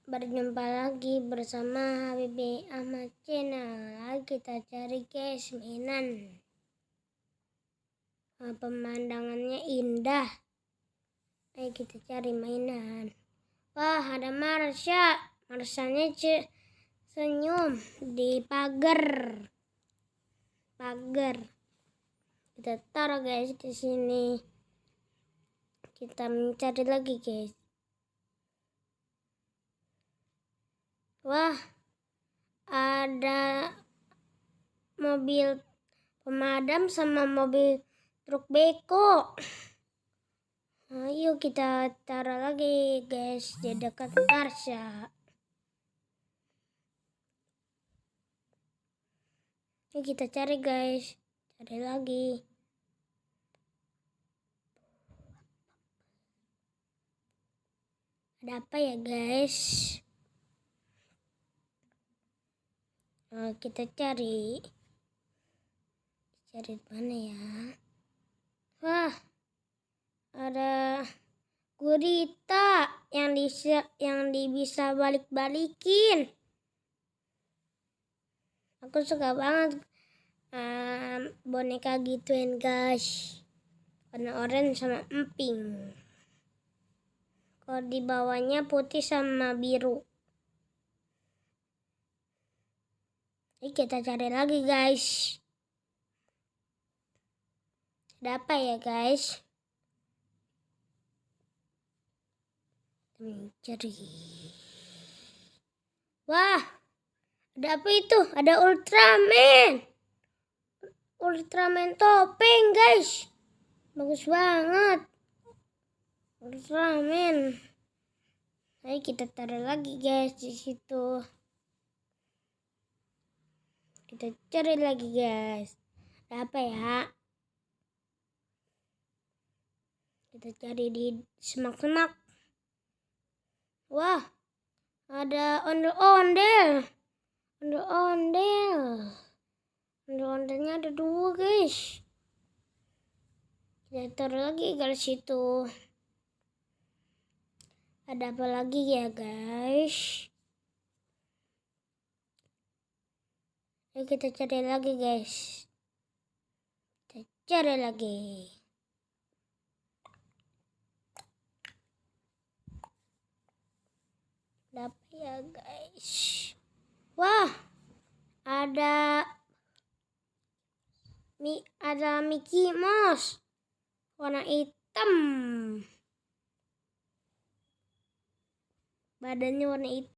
Berjumpa lagi bersama Habibie Ahmad Channel. Lagi kita cari guys mainan. Pemandangannya indah. Ayo kita cari mainan. Wah, ada Marsha. Marshanya senyum di pagar. Kita taruh guys di sini. Kita mencari lagi guys. Wah, ada mobil pemadam sama mobil truk beko. Ayo kita taruh lagi guys di dekat Marsha. Ayo kita cari guys, cari lagi. Ada apa ya guys? Kita cari mana ya? Wah, ada gurita yang bisa balik-balikin. Aku suka banget boneka gituin guys, warna orange sama emping. Kalau di bawahnya putih sama biru. Ini kita cari lagi guys. Ada apa ya guys? Cari. Wah, ada apa itu? Ada Ultraman. Ultraman topeng guys. Bagus banget. Ultraman. Ayo kita taruh lagi guys di situ. Kita cari lagi guys. Ada apa ya? Kita cari di semak-semak. Wah, ada ondel-ondel. Ondel-ondelnya ada 2 guys. Kita taruh lagi guys situ. Ada apa lagi ya guys? Ayo kita cari lagi guys. Kita cari lagi. Ada apa ya guys? Wah, ada Mickey Mouse warna hitam. Badannya warna hitam.